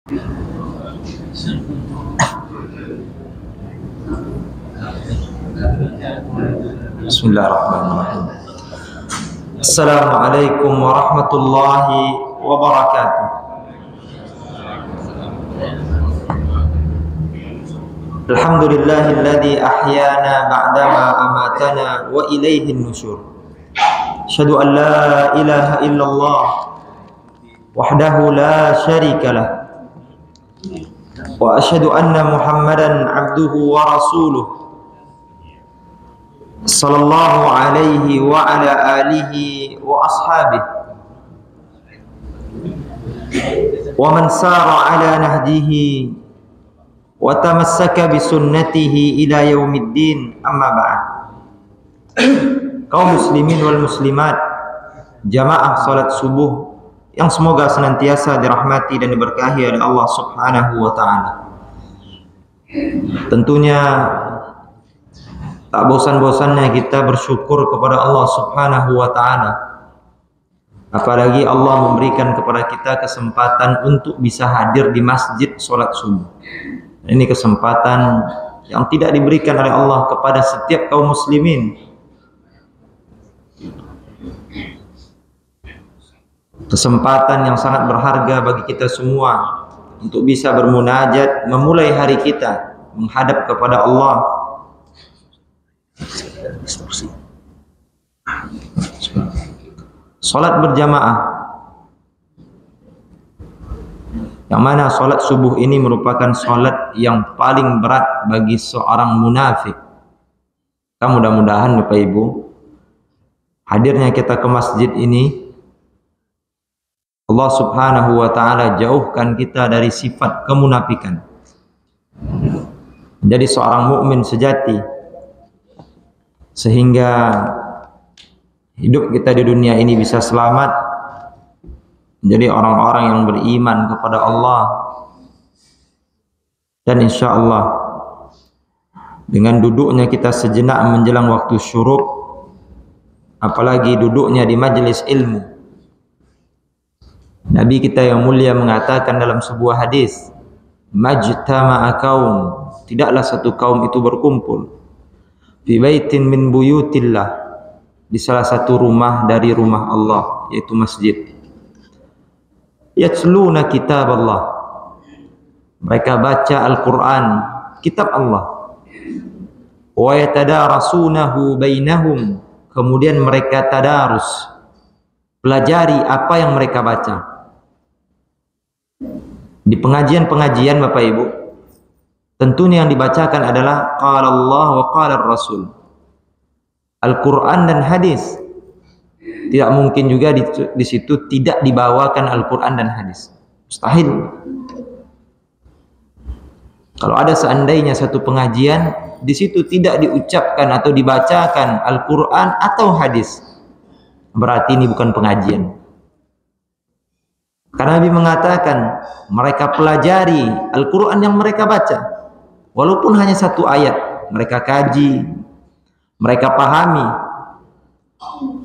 Bismillahirrahmanirrahim. Assalamualaikum warahmatullahi wabarakatuh. Alhamdulillahilladzi ahyana ba'dama amatana wa ilaihin nusyur. Asyhadu an la ilaha illallah wahdahu la syarika lah. Wa asyhadu anna Muhammadan abduhu wa rasuluh. Sallallahu alaihi wa ala alihi wa ashabihi wa man sara ala nahjihi wa tamassaka bi sunnatihi ila yaumiddin, amma ba'd. Kaum muslimin wal muslimat, jamaah salat subuh yang semoga senantiasa dirahmati dan diberkahi oleh Allah Subhanahu wa taala. Tentunya tak bosan-bosannya kita bersyukur kepada Allah Subhanahu wa taala. Apalagi Allah memberikan kepada kita kesempatan untuk bisa hadir di masjid salat subuh. Ini kesempatan yang tidak diberikan oleh Allah kepada setiap kaum muslimin. Kesempatan yang sangat berharga bagi kita semua untuk bisa bermunajat, memulai hari kita menghadap kepada Allah. Salat berjamaah, yang mana salat subuh ini merupakan salat yang paling berat bagi seorang munafik. Mudah-mudahan Bapak Ibu, hadirnya kita ke masjid ini, Allah Subhanahu wa taala jauhkan kita dari sifat kemunafikan. Menjadi seorang mukmin sejati, sehingga hidup kita di dunia ini bisa selamat, menjadi orang-orang yang beriman kepada Allah. Dan insya Allah dengan duduknya kita sejenak menjelang waktu syuruk, apalagi duduknya di majelis ilmu, Nabi kita yang mulia mengatakan dalam sebuah hadis, majtama'a qaum, tidaklah satu kaum itu berkumpul fi baitin min buyutillah, di salah satu rumah dari rumah Allah, yaitu masjid, yatluna kitab Allah, mereka baca Al-Quran, kitab Allah, wa yatadarasunahu bainahum, kemudian mereka tadarus, pelajari apa yang mereka baca. Di pengajian-pengajian Bapak Ibu, tentunya yang dibacakan adalah qala Allah wa qala Rasul, Al-Quran dan hadis. Tidak mungkin juga di situ tidak dibawakan Al-Quran dan hadis. Mustahil. Kalau ada seandainya satu pengajian di situ tidak diucapkan atau dibacakan Al-Quran atau hadis, berarti ini bukan pengajian. Karena Nabi mengatakan mereka pelajari Al-Quran yang mereka baca, walaupun hanya satu ayat, mereka kaji, mereka pahami,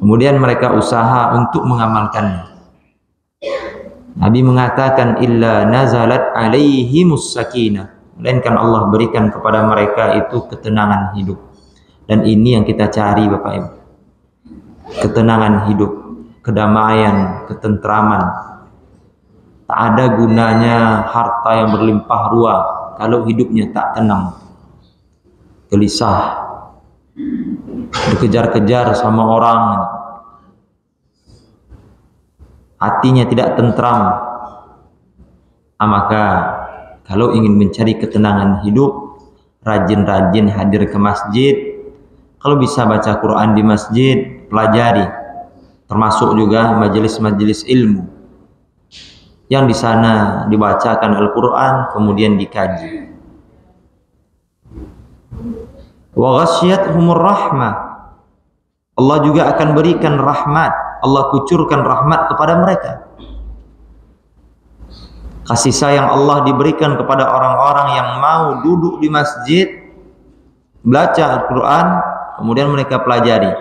kemudian mereka usaha untuk mengamalkannya. Nabi mengatakan illa nazalat alaihimus sakinah, melainkan Allah berikan kepada mereka itu ketenangan hidup. Dan ini yang kita cari Bapak Ibu, ketenangan hidup, kedamaian, ketentraman. Tak ada gunanya harta yang berlimpah ruah kalau hidupnya tak tenang, gelisah, dikejar-kejar sama orang, hatinya tidak tentram. Maka kalau ingin mencari ketenangan hidup, rajin-rajin hadir ke masjid. Kalau bisa baca Quran di masjid, pelajari, termasuk juga majelis-majelis ilmu yang di sana dibacakan Al-Quran kemudian dikaji. Wa ghasyiyatuhumur rahmah, Allah juga akan berikan rahmat, Allah kucurkan rahmat kepada mereka. Kasih sayang Allah diberikan kepada orang-orang yang mau duduk di masjid, baca Al-Quran, kemudian mereka pelajari.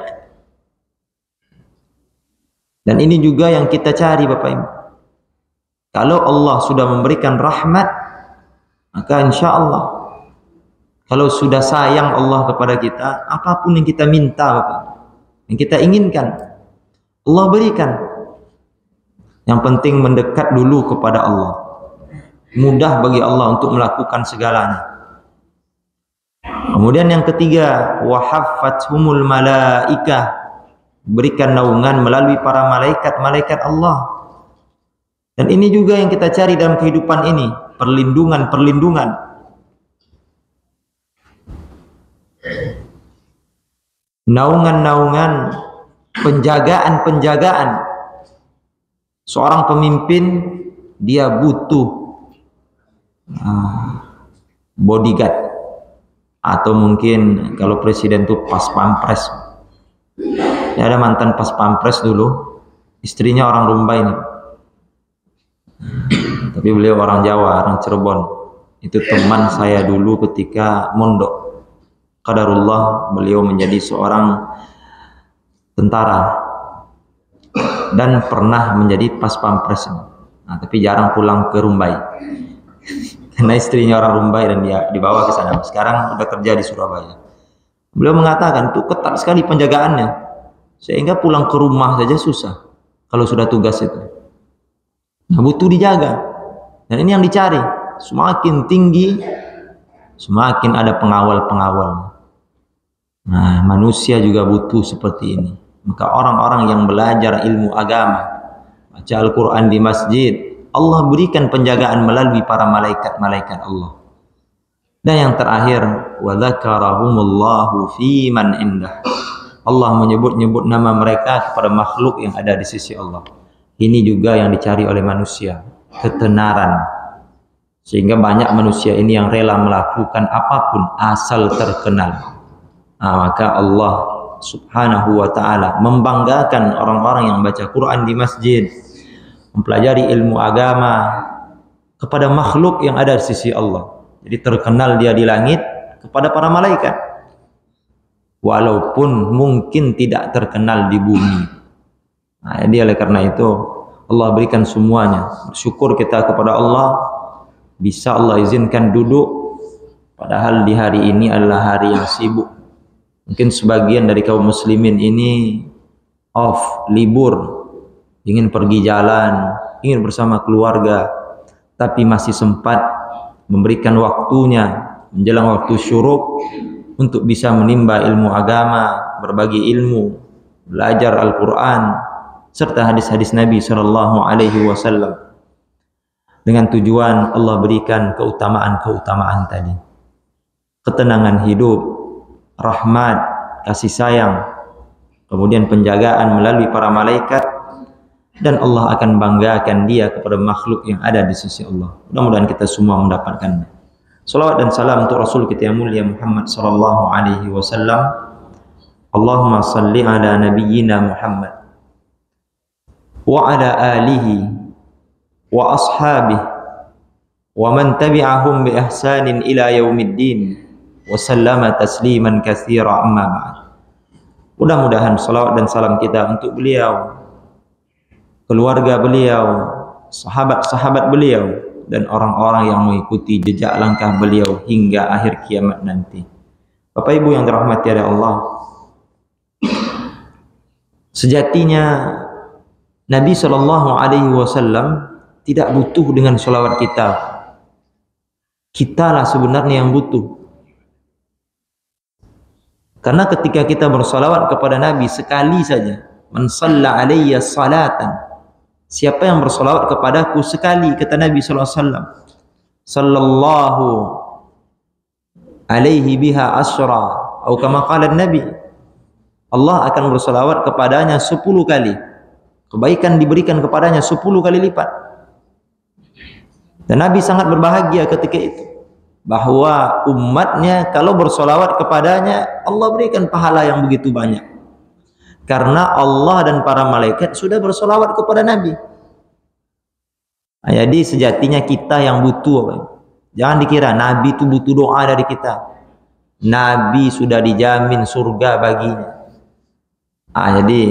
Dan ini juga yang kita cari Bapak Ibu. Kalau Allah sudah memberikan rahmat, maka insya Allah, kalau sudah sayang Allah kepada kita, apapun yang kita minta, yang kita inginkan, Allah berikan. Yang penting mendekat dulu kepada Allah. Mudah bagi Allah untuk melakukan segalanya. Kemudian yang ketiga, wahaffathumul malaikah, berikan naungan melalui para malaikat Allah. Dan ini juga yang kita cari dalam kehidupan ini, perlindungan. Naungan, penjagaan. Seorang pemimpin dia butuh bodyguard, atau mungkin kalau presiden itu pas pampres. Ya, ada mantan pas pampres dulu, istrinya orang Rumbai ini. Tapi beliau orang Jawa, orang Cirebon. Itu teman saya dulu ketika mondok. Qadarullah beliau menjadi seorang tentara dan pernah menjadi pas pampres. Nah, tapi jarang pulang ke Rumbai. Karena istrinya orang Rumbai dan dia dibawa ke sana. Sekarang udah kerja di Surabaya. Beliau mengatakan itu ketat sekali penjagaannya, sehingga pulang ke rumah saja susah kalau sudah tugas itu. Nah, butuh dijaga. Dan ini yang dicari. Semakin tinggi, semakin ada pengawal. Nah, manusia juga butuh seperti ini. Maka orang-orang yang belajar ilmu agama, baca Al-Quran di masjid, Allah berikan penjagaan melalui para malaikat Allah. Dan yang terakhir, wa dzakarahumullahu fi man indah. Allah menyebut nama mereka kepada makhluk yang ada di sisi Allah. Ini juga yang dicari oleh manusia, ketenaran. Sehingga banyak manusia ini yang rela melakukan apapun asal terkenal. Nah, maka Allah Subhanahu wa ta'ala membanggakan orang-orang yang baca Quran di masjid, mempelajari ilmu agama kepada makhluk yang ada di sisi Allah. Jadi terkenal dia di langit kepada para malaikat, walaupun mungkin tidak terkenal di bumi. Nah, jadi oleh karena itu Allah berikan semuanya. Bersyukur kita kepada Allah, bisa Allah izinkan duduk, padahal di hari ini adalah hari yang sibuk. Mungkin sebagian dari kaum muslimin ini off, libur, ingin pergi jalan, ingin bersama keluarga, tapi masih sempat memberikan waktunya menjelang waktu syuruk untuk bisa menimba ilmu agama, berbagi ilmu, belajar Al-Quran serta hadis-hadis Nabi Sallallahu Alaihi Wasallam, dengan tujuan Allah berikan keutamaan tadi, ketenangan hidup, rahmat, kasih sayang, kemudian penjagaan melalui para malaikat, dan Allah akan banggakan dia kepada makhluk yang ada di sisi Allah. Mudah-mudahan kita semua mendapatkannya. Salawat dan salam untuk Rasul kita yang mulia Muhammad sallallahu alaihi wasallam. Allahumma salli ala nabiyyina Muhammad wa ala alihi wa ashabihi wa man tabi'ahum bi ihsanin ila yaumiddin wa sallama tasliman katsira, amma ba'd. Mudah-mudahan salawat dan salam kita untuk beliau, keluarga beliau, sahabat-sahabat beliau, dan orang-orang yang mengikuti jejak langkah beliau hingga akhir kiamat nanti. Bapak Ibu yang dirahmati oleh Allah, sejatinya Nabi Shallallahu Alaihi Wasallam tidak butuh dengan sholawat kita. Kitalah sebenarnya yang butuh. Karena ketika kita bersolawat kepada Nabi sekali saja, man shalla alayya salatan, siapa yang bersolawat kepadaku sekali, kata Nabi sallallahu alaihi wasallam, sallallahu alaihi biha asra, atau kama qala Nabi, Allah akan bersolawat kepadanya 10 kali. Kebaikan diberikan kepadanya 10 kali lipat. Dan Nabi sangat berbahagia ketika itu, bahwa umatnya kalau bersolawat kepadanya, Allah berikan pahala yang begitu banyak. Karena Allah dan para malaikat sudah bersolawat kepada Nabi. Nah, jadi sejatinya kita yang butuh. Jangan dikira Nabi itu butuh doa dari kita. Nabi sudah dijamin surga baginya. Jadi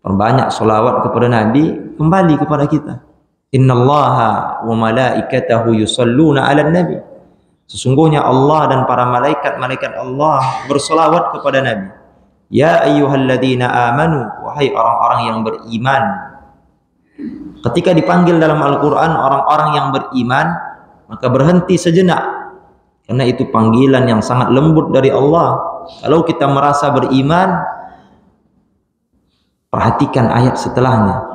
perbanyak solawat kepada Nabi, kembali kepada kita. Innallaha wa malaikatahu yusalluna 'alan nabi. Sesungguhnya Allah dan para malaikat-malaikat Allah berselawat kepada Nabi. Ya ayyuhalladzina amanu, wahai orang-orang yang beriman. Ketika dipanggil dalam Al-Quran orang-orang yang beriman, maka berhenti sejenak, karena itu panggilan yang sangat lembut dari Allah. Kalau kita merasa beriman, perhatikan ayat setelahnya.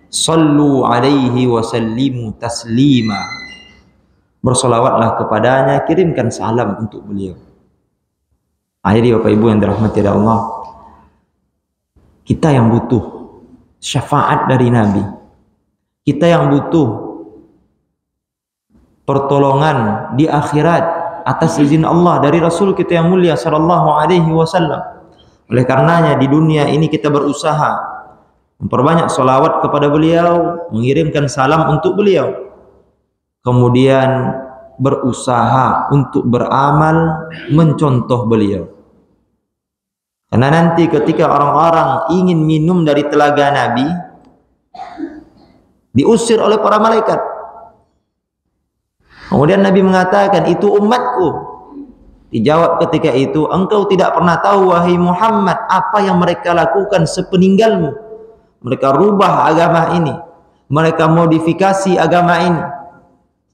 Sallu alaihi wa sallimu taslima. Bersolawatlah kepadanya, kirimkan salam untuk beliau. Akhirnya Bapak Ibu yang dirahmati Allah, kita yang butuh syafaat dari Nabi, kita yang butuh pertolongan di akhirat atas izin Allah dari Rasul kita yang mulia sallallahu alaihi wasallam. Oleh karenanya di dunia ini kita berusaha memperbanyak solawat kepada beliau, mengirimkan salam untuk beliau, kemudian berusaha untuk beramal mencontoh beliau. Karena nanti ketika orang-orang ingin minum dari telaga Nabi, diusir oleh para malaikat. Kemudian Nabi mengatakan, itu umatku. Dijawab ketika itu, engkau tidak pernah tahu wahai Muhammad apa yang mereka lakukan sepeninggalmu. Mereka rubah agama ini, mereka modifikasi agama ini,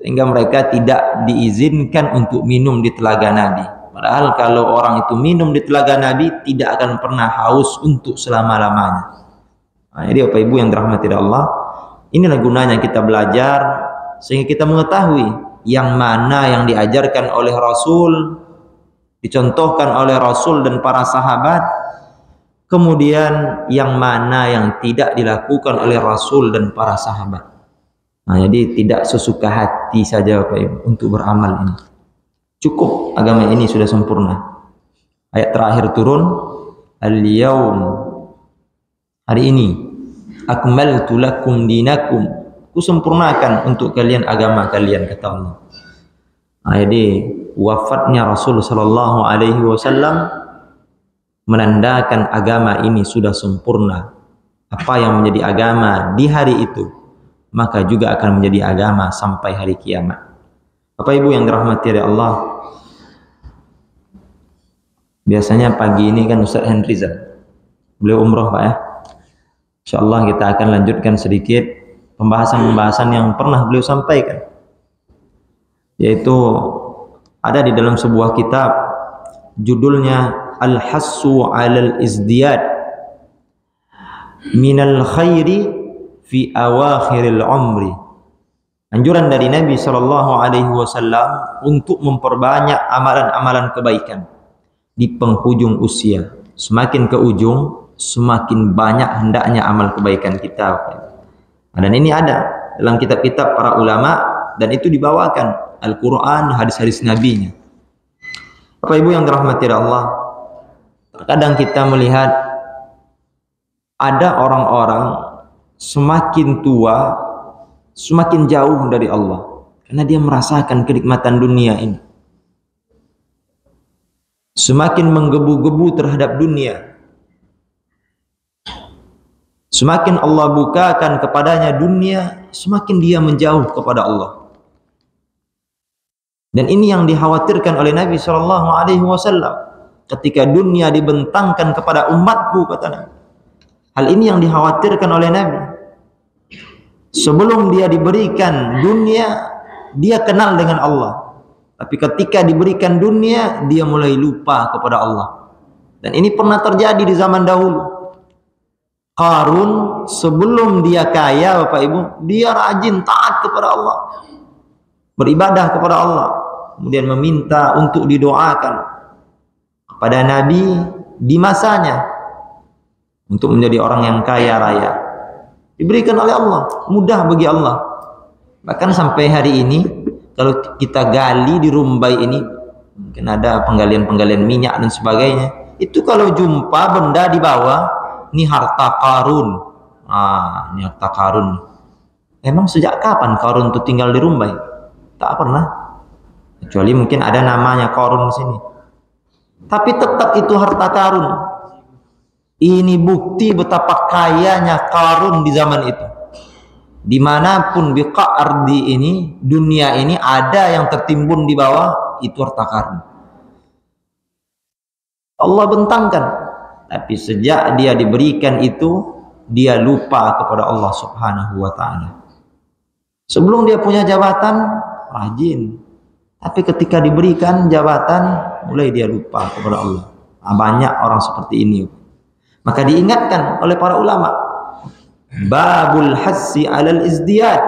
sehingga mereka tidak diizinkan untuk minum di telaga Nabi. Padahal kalau orang itu minum di telaga Nabi, tidak akan pernah haus untuk selama-lamanya. Nah, jadi Bapak Ibu yang dirahmati Allah, inilah gunanya kita belajar, sehingga kita mengetahui yang mana yang diajarkan oleh Rasul, dicontohkan oleh Rasul dan para sahabat, kemudian yang mana yang tidak dilakukan oleh Rasul dan para sahabat. Nah, jadi tidak sesuka hati saja Bapak Ibu untuk beramal ini. Cukup agama ini sudah sempurna. Ayat terakhir turun, al-yaum, hari ini, akmaltu lakum dinakum, ku sempurnakan untuk kalian agama kalian, kata Allah. Nah, jadi wafatnya Rasul sallallahu alaihi wasallam menandakan agama ini sudah sempurna. Apa yang menjadi agama di hari itu, maka juga akan menjadi agama sampai hari kiamat. Bapak Ibu yang dirahmati oleh Allah, biasanya pagi ini kan Ustaz Henrizal, beliau umroh Pak ya. InsyaAllah kita akan lanjutkan sedikit pembahasan-pembahasan yang pernah beliau sampaikan, yaitu ada di dalam sebuah kitab judulnya Al-Hassu 'alal Izdiyad minal khairi fi awakhiril umri. Anjuran dari Nabi SAW untuk memperbanyak amalan-amalan kebaikan di penghujung usia. Semakin ke ujung, semakin banyak hendaknya amal kebaikan kita. Dan ini ada dalam kitab-kitab para ulama, dan itu dibawakan Al-Quran, hadis-hadis Nabi-Nya. Bapak Ibu yang dirahmati Allah, terkadang kita melihat ada orang-orang semakin tua, semakin jauh dari Allah, karena dia merasakan kenikmatan dunia ini. Semakin menggebu-gebu terhadap dunia, semakin Allah bukakan kepadanya dunia, semakin dia menjauh kepada Allah. Dan ini yang dikhawatirkan oleh Nabi SAW. Ketika dunia dibentangkan kepada umatku, kata Nabi, hal ini yang dikhawatirkan oleh Nabi. Sebelum dia diberikan dunia, dia kenal dengan Allah. Tapi ketika diberikan dunia, dia mulai lupa kepada Allah. Dan ini pernah terjadi di zaman dahulu. Qarun sebelum dia kaya Bapak Ibu, dia rajin taat kepada Allah, beribadah kepada Allah, kemudian meminta untuk didoakan kepada Nabi di masanya untuk menjadi orang yang kaya raya. Diberikan oleh Allah, mudah bagi Allah. Bahkan sampai hari ini kalau kita gali di Rumbai ini, mungkin ada penggalian-penggalian minyak dan sebagainya, itu kalau jumpa benda di bawah, ini harta Qarun. Ini harta Qarun. Emang sejak kapan Qarun itu tinggal di Rumbai? Tak pernah. Kecuali mungkin ada namanya Qarun di sini. Tapi tetap itu harta Qarun. Ini bukti betapa kayanya Qarun di zaman itu. Dimanapun biqa ardi ini, dunia ini, ada yang tertimbun di bawah, itu harta karun. Allah bentangkan. Tapi sejak dia diberikan itu, dia lupa kepada Allah Subhanahu wa ta'ala. Sebelum dia punya jabatan, rajin. Tapi ketika diberikan jabatan, mulai dia lupa kepada Allah. Nah, banyak orang seperti ini. Maka diingatkan oleh para ulama, babul hassi alal izdiyad,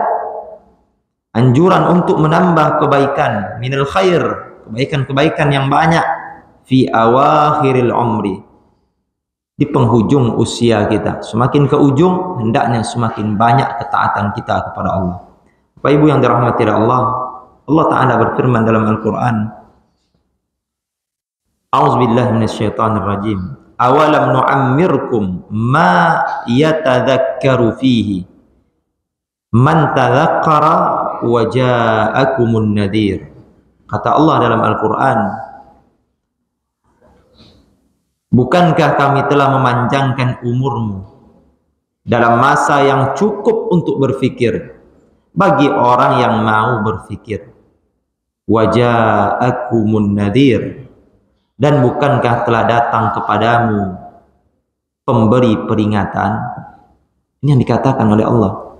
anjuran untuk menambah kebaikan, minal khair, kebaikan-kebaikan yang banyak, fi awakhiril umri, di penghujung usia kita. Semakin ke ujung, hendaknya semakin banyak ketaatan kita kepada Allah. Bapak Ibu yang dirahmati Allah, Allah Ta'ala berfirman dalam Al-Quran, A'udzubillahi minasyaitonir rajim. Awalam nu'ammirkum ma yatadzakkaru fihi man tadzakkara wa ja'akumun nadhir. Kata Allah dalam Al-Quran, bukankah kami telah memanjangkan umurmu dalam masa yang cukup untuk berfikir bagi orang yang mau berfikir. Wa ja'akumun nadhir, dan bukankah telah datang kepadamu pemberi peringatan. Ini yang dikatakan oleh Allah.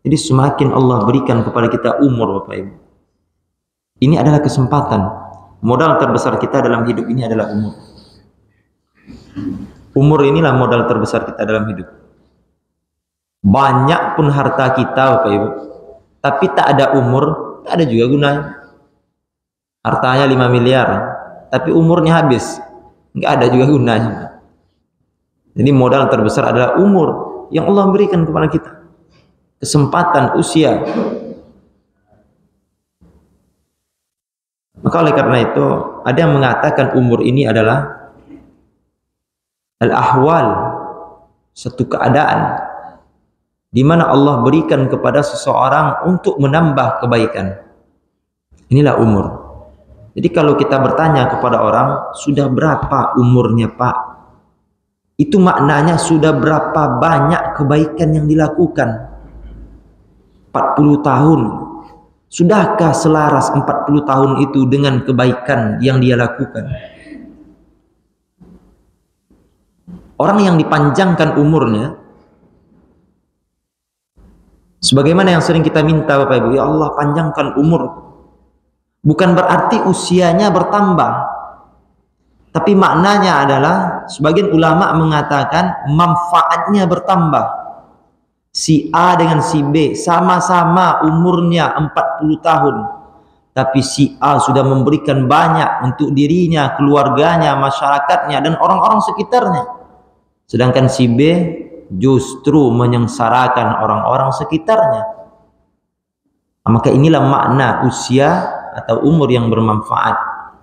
Jadi semakin Allah berikan kepada kita umur, Bapak Ibu, ini adalah kesempatan. Modal terbesar kita dalam hidup ini adalah umur. Umur inilah modal terbesar kita dalam hidup. Banyak pun harta kita, Bapak Ibu, tapi tak ada umur, tak ada juga gunanya. Hartanya 5 miliar, tapi umurnya habis, nggak ada juga gunanya. Jadi modal terbesar adalah umur yang Allah berikan kepada kita. Kesempatan usia. Maka oleh karena itu, ada yang mengatakan umur ini adalah al-ahwal, satu keadaan di mana Allah berikan kepada seseorang untuk menambah kebaikan. Inilah umur. Jadi kalau kita bertanya kepada orang, sudah berapa umurnya Pak? Itu maknanya sudah berapa banyak kebaikan yang dilakukan. 40 tahun. Sudahkah selaras 40 tahun itu dengan kebaikan yang dia lakukan? Orang yang dipanjangkan umurnya, sebagaimana yang sering kita minta Bapak Ibu, ya Allah panjangkan umur. Bukan berarti usianya bertambah, tapi maknanya adalah sebagian ulama mengatakan manfaatnya bertambah. Si A dengan si B sama-sama umurnya 40 tahun, tapi si A sudah memberikan banyak untuk dirinya, keluarganya, masyarakatnya, dan orang-orang sekitarnya. Sedangkan si B justru menyengsarakan orang-orang sekitarnya. Maka inilah makna usia atau umur yang bermanfaat,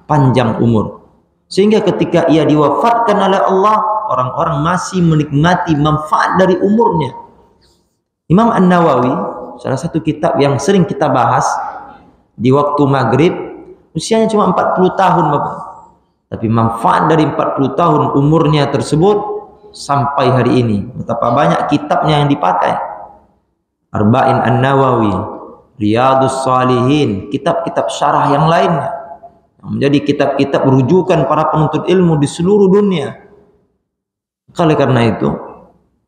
panjang umur. Sehingga ketika ia diwafatkan oleh Allah, orang-orang masih menikmati manfaat dari umurnya. Imam An-Nawawi, salah satu kitab yang sering kita bahas di waktu maghrib, usianya cuma 40 tahun Bapak. Tapi manfaat dari 40 tahun umurnya tersebut sampai hari ini. Betapa banyak kitabnya yang dipakai. Arba'in An-Nawawi, Riyadhus Shalihin, kitab-kitab syarah yang lainnya, yang menjadi kitab-kitab rujukan para penuntut ilmu di seluruh dunia. Oleh karena itu,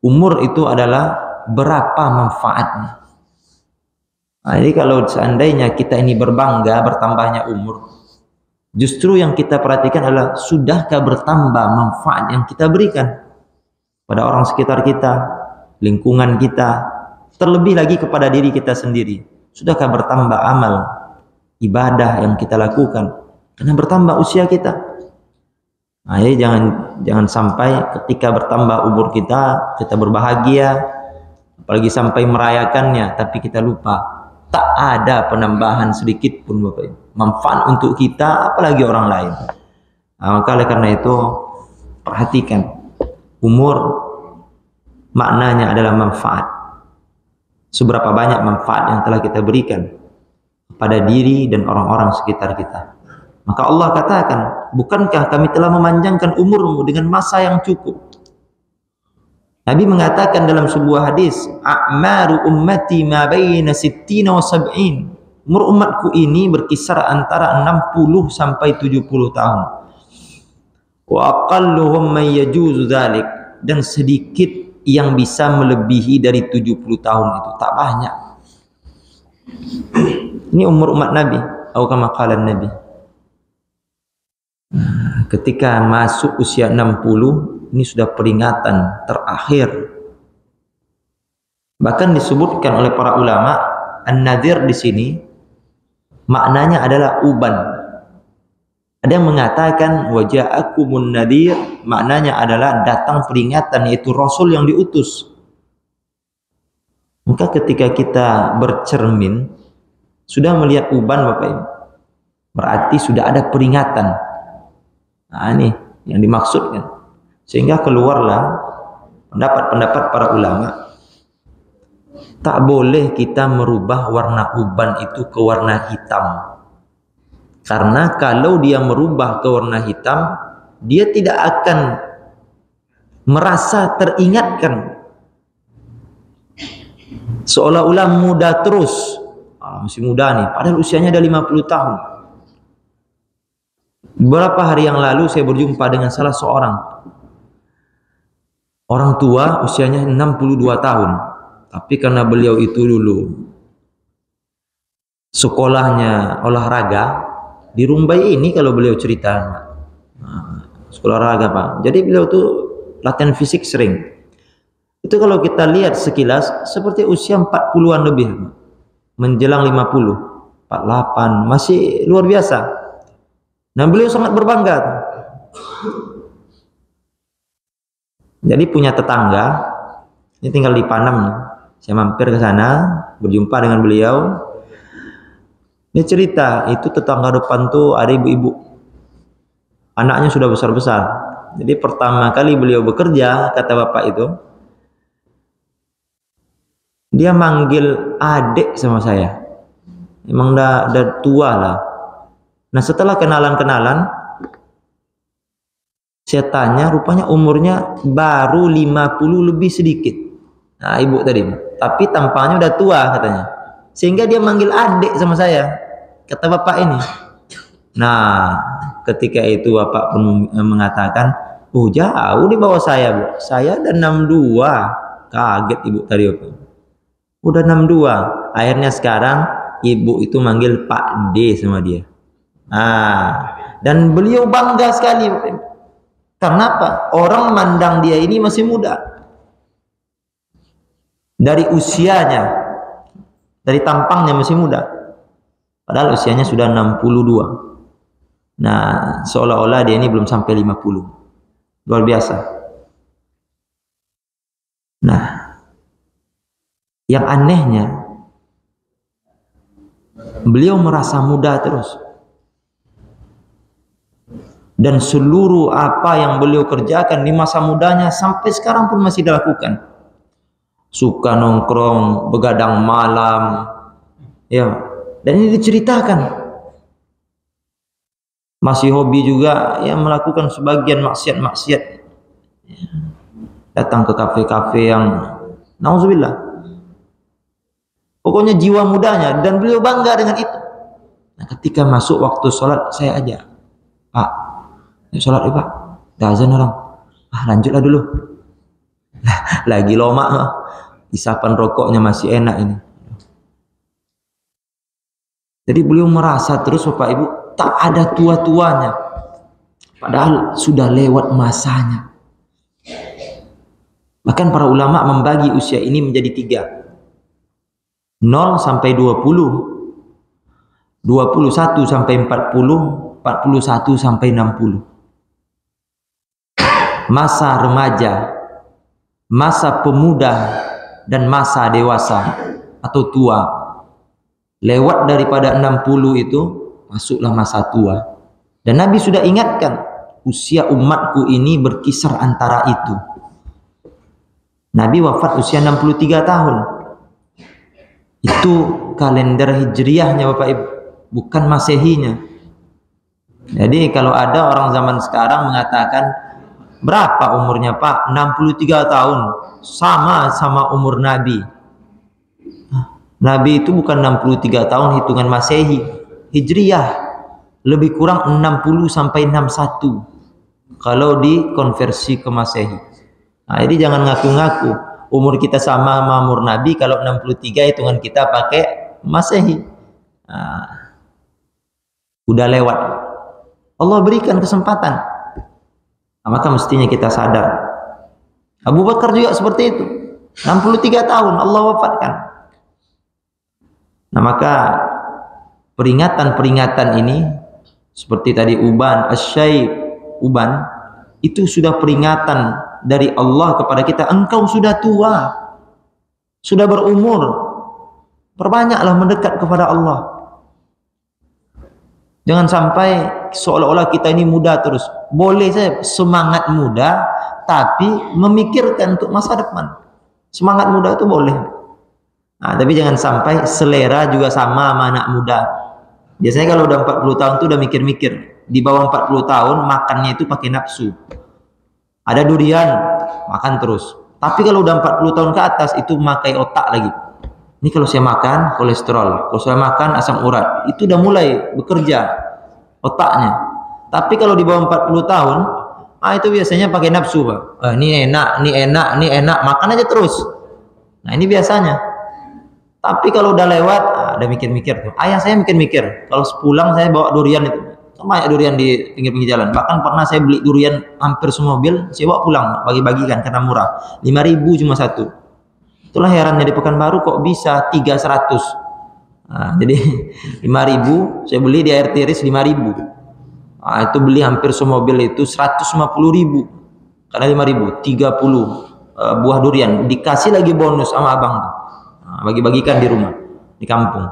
umur itu adalah berapa manfaatnya. Nah, jadi kalau seandainya kita ini berbangga bertambahnya umur, justru yang kita perhatikan adalah sudahkah bertambah manfaat yang kita berikan pada orang sekitar kita, lingkungan kita, terlebih lagi kepada diri kita sendiri. Sudahkah bertambah amal ibadah yang kita lakukan karena bertambah usia kita? Nah, jadi jangan sampai ketika bertambah umur kita berbahagia, apalagi sampai merayakannya, tapi kita lupa tak ada penambahan sedikit pun Bapak Ibu, manfaat untuk kita apalagi orang lain. Nah, maka oleh karena itu perhatikan umur, maknanya adalah manfaat. Seberapa banyak manfaat yang telah kita berikan pada diri dan orang-orang sekitar kita. Maka Allah katakan, bukankah kami telah memanjangkan umurmu dengan masa yang cukup? Nabi mengatakan dalam sebuah hadis, a'maru ummati ma baina sittina wa sab'in. Umur umatku ini berkisar antara 60 sampai 70 tahun. Wa aqalluhum man yajuzu dzalik, dan sedikit yang bisa melebihi dari 70 tahun itu, tak banyak. Ini umur umat Nabi, atau kama qala Nabi. Ketika masuk usia 60, ini sudah peringatan terakhir. Bahkan disebutkan oleh para ulama, an-nadhir di sini maknanya adalah uban. Ada yang mengatakan waja'akumun nadhir, maknanya adalah datang peringatan, yaitu Rasul yang diutus. Maka ketika kita bercermin sudah melihat uban, Bapak Ibu, berarti sudah ada peringatan. Nah, ini yang dimaksudkan. Sehingga keluarlah pendapat-pendapat para ulama, tak boleh kita merubah warna uban itu ke warna hitam. Karena kalau dia merubah ke warna hitam, dia tidak akan merasa teringatkan. Seolah-olah muda terus. Masih muda nih, padahal usianya ada 50 tahun. Beberapa hari yang lalu saya berjumpa dengan salah seorang orang tua, usianya 62 tahun. Tapi karena beliau itu dulu sekolahnya olahraga di Rumbai ini, kalau beliau cerita, sekolah olahraga Pak. Jadi beliau tuh latihan fisik sering. Itu kalau kita lihat sekilas seperti usia 40-an lebih, menjelang 50, 48, masih luar biasa. Nah, beliau sangat berbangga. Jadi punya tetangga, ini tinggal di Panam. Saya mampir ke sana, berjumpa dengan beliau. Dia cerita, itu tetangga depan tuh ada ibu-ibu. Anaknya sudah besar-besar. Jadi pertama kali beliau bekerja, kata bapak itu, dia manggil adik sama saya. Emang udah tua lah. Nah, setelah kenalan-kenalan, saya tanya, rupanya umurnya baru 50 lebih sedikit. Nah, ibu tadi, tapi tampaknya udah tua katanya. Sehingga dia manggil adik sama saya, kata bapak ini. Nah, ketika itu bapak pun mengatakan, oh jauh di bawah saya, Bu. Saya udah 62. Kaget ibu tadi, Bapak. Udah 62. Akhirnya sekarang ibu itu manggil Pak D sama dia. Dan beliau bangga sekali. Karena apa? Orang mandang dia ini masih muda. Dari usianya, dari tampangnya masih muda. Padahal usianya sudah 62. Nah, seolah-olah dia ini belum sampai 50. Luar biasa. Nah, yang anehnya, beliau merasa muda terus. Dan seluruh apa yang beliau kerjakan di masa mudanya sampai sekarang pun masih dilakukan. Suka nongkrong, begadang malam, ya. Dan ini diceritakan. Masih hobi juga ya melakukan sebagian maksiat-maksiat. Datang ke kafe-kafe yang nauzubillah. Pokoknya jiwa mudanya, dan beliau bangga dengan itu. Nah, ketika masuk waktu sholat, saya ajak, Pak, yuk sholat ya Pak, dah azan orang. Lanjutlah dulu. Lagi loma, isapan rokoknya masih enak ini. Jadi beliau merasa terus, Bapak Ibu, tak ada tua-tuanya. Padahal sudah lewat masanya. Bahkan para ulama membagi usia ini menjadi 3. 0 sampai 20. 21 sampai 40. 41 sampai 60. Masa remaja, masa pemuda, dan masa dewasa atau tua. Lewat daripada 60 itu, masuklah masa tua. Dan Nabi sudah ingatkan, usia umatku ini berkisar antara itu. Nabi wafat usia 63 tahun. Itu kalender hijriahnya Bapak Ibu, bukan masehinya. Jadi kalau ada orang zaman sekarang mengatakan Berapa umurnya Pak? 63 tahun. Sama umur Nabi. Nabi itu bukan 63 tahun hitungan Masehi, Hijriyah. Lebih kurang 60 sampai 61 kalau dikonversi ke Masehi. Nah, jadi jangan ngaku-ngaku umur kita sama umur Nabi kalau 63 hitungan kita pakai Masehi. Nah, udah lewat. Allah berikan kesempatan. Nah, maka mestinya kita sadar. Abu Bakar juga seperti itu. 63 tahun Allah wafatkan. Nah, maka peringatan-peringatan ini seperti tadi Uban, Asy-Syaib, Uban, itu sudah peringatan dari Allah kepada kita. Engkau sudah tua, sudah berumur, perbanyaklah mendekat kepada Allah. Jangan sampai seolah-olah kita ini muda terus. Boleh saya semangat muda, tapi memikirkan untuk masa depan. Semangat muda itu boleh. Nah, tapi jangan sampai selera juga sama anak muda. Biasanya kalau udah 40 tahun tuh udah mikir-mikir. Di bawah 40 tahun makannya itu pakai nafsu. Ada durian, makan terus. Tapi kalau udah 40 tahun ke atas itu makai otak lagi. Ini kalau saya makan kolesterol, kalau saya makan asam urat, itu udah mulai bekerja otaknya. Tapi kalau di bawah 40 tahun, itu biasanya pakai nafsu, Pak. Ini enak, makan aja terus. Nah, ini biasanya. Tapi kalau udah lewat, ada mikir-mikir tuh. Ayah saya mikir-mikir. Kalau sepulang saya bawa durian itu. Banyak durian di pinggir-pinggir jalan. Bahkan pernah saya beli durian hampir semobil, saya bawa pulang, bagi-bagikan karena murah. 5.000 cuma satu. Itulah herannya di Pekanbaru kok bisa 300. Nah, jadi 5.000 saya beli di air tiris 5.000. Nah, itu beli hampir semobil itu 150.000. Karena 5.000, 30 buah durian dikasih lagi bonus sama abang tuh. Nah, bagi-bagikan di rumah, di kampung.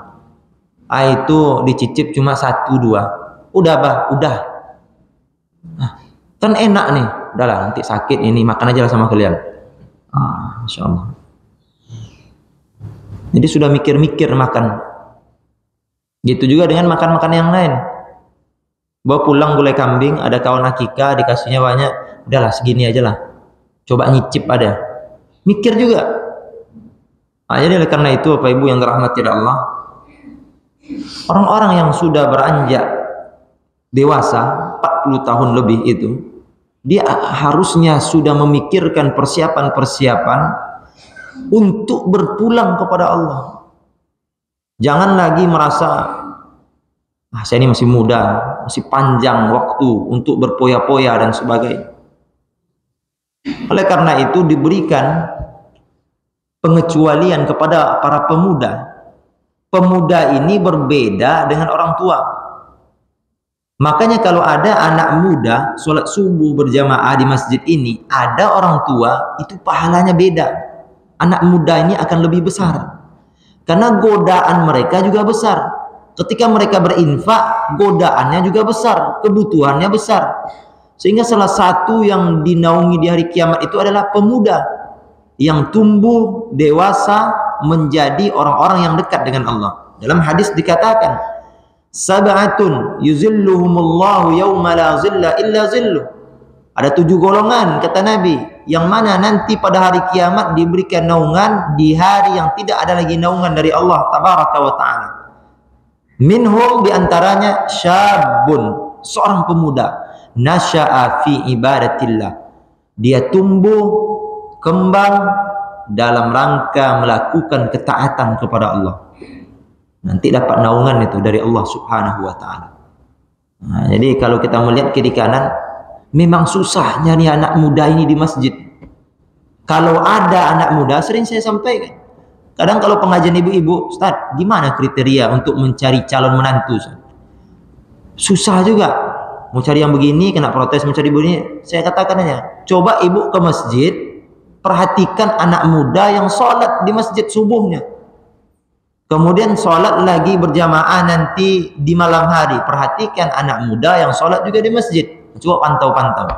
Itu dicicip cuma 1-2. Udah, Bah, udah. Nah, kan enak nih. Udahlah, nanti sakit ini makan aja lah sama kalian. Insya Allah. Jadi sudah mikir-mikir makan. Gitu juga dengan makan-makan yang lain. Bawa pulang gulai kambing, ada kawan akikah, dikasihnya banyak. Udahlah, segini aja lah. Coba nyicip ada. Mikir juga. Jadi oleh karena itu, Bapak Ibu yang dirahmati Allah, orang-orang yang sudah beranjak dewasa, 40 tahun lebih itu, dia harusnya sudah memikirkan persiapan-persiapan untuk berpulang kepada Allah. Jangan lagi merasa saya ini masih muda, masih panjang waktu untuk berpoya-poya dan sebagainya. Oleh karena itu diberikan pengecualian kepada para pemuda. Pemuda ini berbeda dengan orang tua. Makanya kalau ada anak muda sholat subuh berjamaah di masjid ini, ada orang tua, itu pahalanya beda. Anak muda ini akan lebih besar. Karena godaan mereka juga besar. Ketika mereka berinfak, godaannya juga besar, kebutuhannya besar. Sehingga salah satu yang dinaungi di hari kiamat itu adalah pemuda yang tumbuh dewasa menjadi orang-orang yang dekat dengan Allah. Dalam hadis dikatakan, sab'atun yuzilluhumullahu yawma la zilla illa zilluh. Ada 7 golongan kata Nabi, yang mana nanti pada hari kiamat diberikan naungan di hari yang tidak ada lagi naungan dari Allah tabaraka wa ta'ala. Minhum diantaranya syabun, seorang pemuda, nasya'a fi ibadatillah. Dia tumbuh kembang dalam rangka melakukan ketaatan kepada Allah. Nanti dapat naungan itu dari Allah Subhanahu wa ta'ala. Nah, jadi kalau kita melihat kiri kanan, memang susah nyari anak muda ini di masjid. Kalau ada anak muda, sering saya sampaikan. Kadang kalau pengajian ibu-ibu, Ustaz, gimana kriteria untuk mencari calon menantu? Susah juga. Mau cari yang begini, kena protes, mau cari begini. Saya katakan aja, coba ibu ke masjid, perhatikan anak muda yang sholat di masjid subuhnya. Kemudian sholat lagi berjamaah nanti di malam hari. Perhatikan anak muda yang sholat juga di masjid. Coba pantau-pantau.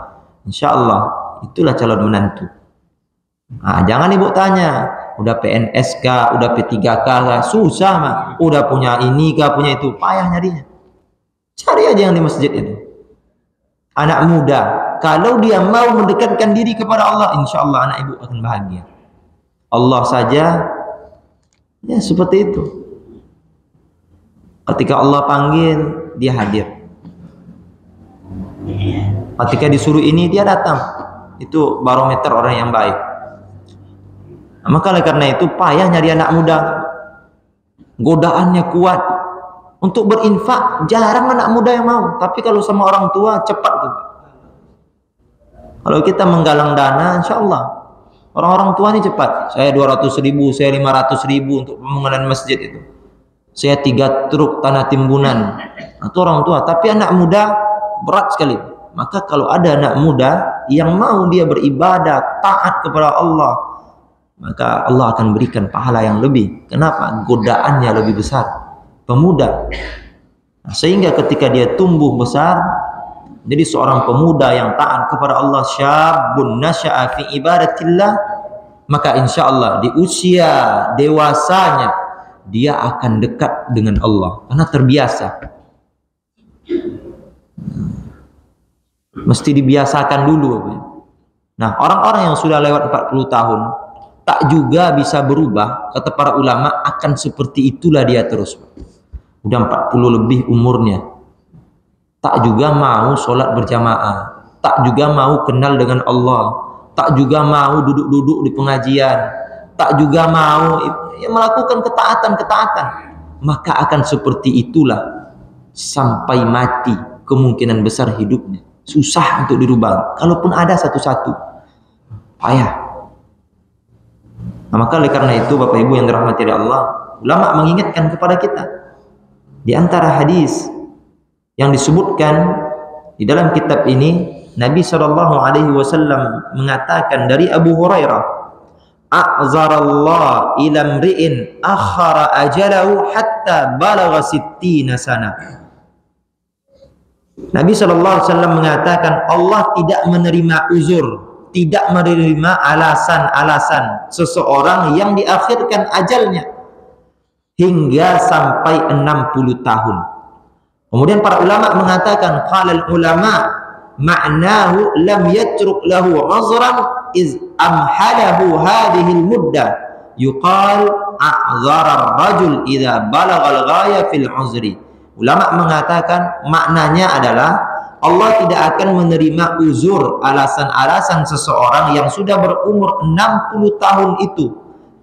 Insya Allah itulah calon menantu. Nah, jangan ibu tanya, udah PNS kah, udah P3K kah, susah mah. Udah punya ini kah, punya itu, payah nyarinya. Cari aja yang di masjid itu. Anak muda kalau dia mau mendekatkan diri kepada Allah, insya Allah anak ibu akan bahagia. Allah saja ya seperti itu. Ketika Allah panggil, dia hadir. Ketika disuruh ini, dia datang. Itu barometer orang yang baik. Maka oleh karena itu payah nyari anak muda. Godaannya kuat. Untuk berinfak jarang anak muda yang mau. Tapi kalau sama orang tua cepat tuh. Kalau kita menggalang dana, insya Allah orang-orang tua ini cepat. Saya 200.000, saya 500.000 untuk pembangunan masjid itu. Saya 3 truk tanah timbunan. Itu orang tua. Tapi anak muda berat sekali. Maka kalau ada anak muda yang mau dia beribadah, taat kepada Allah, maka Allah akan berikan pahala yang lebih. Kenapa? Godaannya lebih besar. Pemuda. Nah, sehingga ketika dia tumbuh besar, jadi seorang pemuda yang taat kepada Allah, syabun nasya'a fi ibadatillah, maka insya Allah di usia dewasanya dia akan dekat dengan Allah karena terbiasa. Mesti dibiasakan dulu. Nah, orang-orang yang sudah lewat 40 tahun tak juga bisa berubah, kata para ulama, akan seperti itulah dia terus. Udah 40 lebih umurnya, tak juga mau sholat berjamaah, tak juga mau kenal dengan Allah, tak juga mau duduk-duduk di pengajian, tak juga mau ya, melakukan ketaatan-ketaatan, maka akan seperti itulah sampai mati. Kemungkinan besar hidupnya susah untuk dirubah, kalaupun ada satu-satu payah. Nah, maka oleh karena itu Bapak Ibu yang dirahmati Allah, ulama mengingatkan kepada kita di antara hadis yang disebutkan di dalam kitab ini, Nabi SAW mengatakan dari Abu Hurairah, a'zarallah ila mri'in akhara ajalahu hatta balagha 60 sana. Nabi SAW mengatakan Allah tidak menerima uzur, tidak menerima alasan-alasan seseorang yang diakhirkan ajalnya hingga sampai 60 tahun. Kemudian para ulama mengatakan, qalal ulama ma'nahu lam yatruk lahu uzran iz amhalahu hadhihi al-muddah yuqal a'zara ar-rajul idza balagha al-ghaya fil uzri. Ulama mengatakan maknanya adalah Allah tidak akan menerima uzur, alasan-alasan seseorang yang sudah berumur 60 tahun itu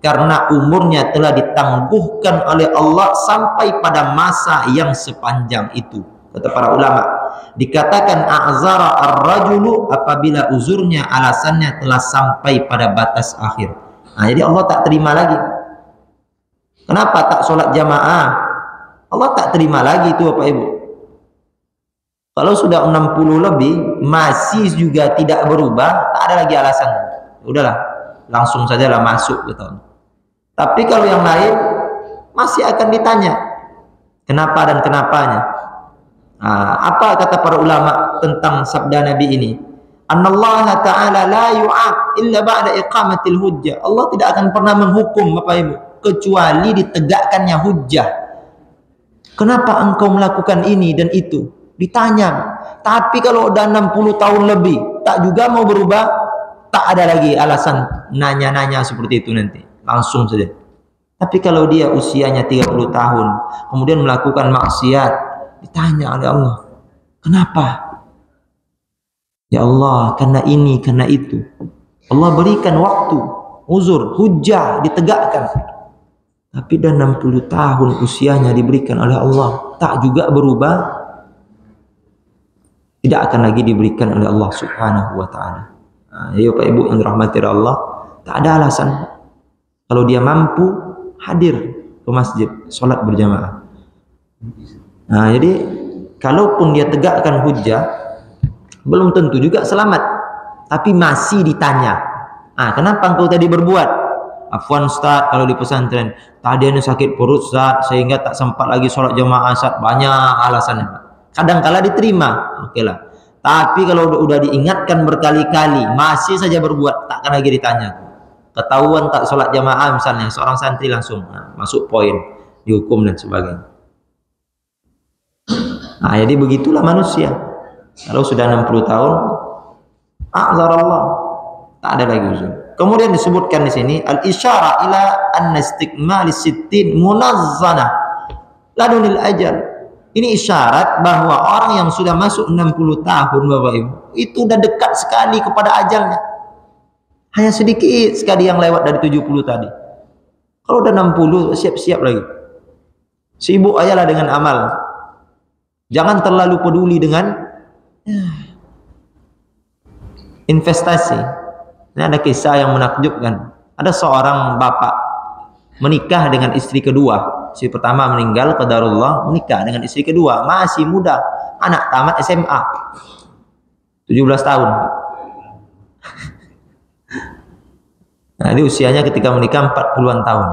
karena umurnya telah ditangguhkan oleh Allah sampai pada masa yang sepanjang itu. Kata para ulama, dikatakan a'zara ar-rajulu apabila uzurnya, alasannya telah sampai pada batas akhir. Nah, jadi Allah tak terima lagi. Kenapa tak sholat jamaah? Allah tak terima lagi itu Bapak Ibu. Kalau sudah 60 lebih masih juga tidak berubah, tak ada lagi alasan. Udahlah, langsung sajalah masuk gitu. Tapi kalau yang lain masih akan ditanya kenapa dan kenapanya. Nah, apa kata para ulama tentang sabda Nabi ini? Annallaha ta'ala la yu'aq illa ba'da iqamatil hujjah. Allah tidak akan pernah menghukum Bapak Ibu kecuali ditegakkannya hujjah. Kenapa engkau melakukan ini dan itu? Ditanya. Tapi kalau udah 60 tahun lebih tak juga mau berubah, tak ada lagi alasan nanya-nanya seperti itu nanti. Langsung saja. Tapi kalau dia usianya 30 tahun kemudian melakukan maksiat, ditanya oleh Allah, kenapa? Ya Allah, karena ini, karena itu. Allah berikan waktu, uzur, hujjah ditegakkan. Tapi dah 60 tahun usianya diberikan oleh Allah, tak juga berubah, tidak akan lagi diberikan oleh Allah Subhanahu wa ta'ala. Nah, ya Bapak Ibu yang dirahmati Allah, tak ada alasan. Kalau dia mampu hadir ke masjid, sholat berjamaah. Nah, jadi kalaupun dia tegakkan hujjah, belum tentu juga selamat. Tapi masih ditanya. Ah, kenapa engkau tadi berbuat? Afwan Ustaz, kalau di pesantren tadi ana sakit perut Ustaz sehingga tak sempat lagi sholat jamaah Ustaz. Banyak alasannya. Kadang-kala diterima, oke lah. Tapi kalau udah diingatkan berkali-kali masih saja berbuat, takkan lagi ditanya. Ketahuan tak sholat jamaah misalnya, seorang santri langsung masuk poin, dihukum dan sebagainya. Nah, jadi begitulah manusia. Kalau sudah 60 tahun A'zarallah. Tak ada lagi uzur. Kemudian disebutkan di sini al-isyara ila anna istikmal sittin munazzana ladunil ajal. Ini isyarat bahwa orang yang sudah masuk 60 tahun Bapak Ibu, itu udah dekat sekali kepada ajalnya. Hanya sedikit sekali yang lewat dari 70 tadi. Kalau udah 60 siap-siap lagi. Sibuk ajalah dengan amal. Jangan terlalu peduli dengan investasi. Ini ada kisah yang menakjubkan. Ada seorang bapak menikah dengan istri kedua. Istri pertama meninggal, qadarullah, menikah dengan istri kedua, masih muda, anak tamat SMA, 17 tahun. Nah, ini usianya ketika menikah 40-an tahun.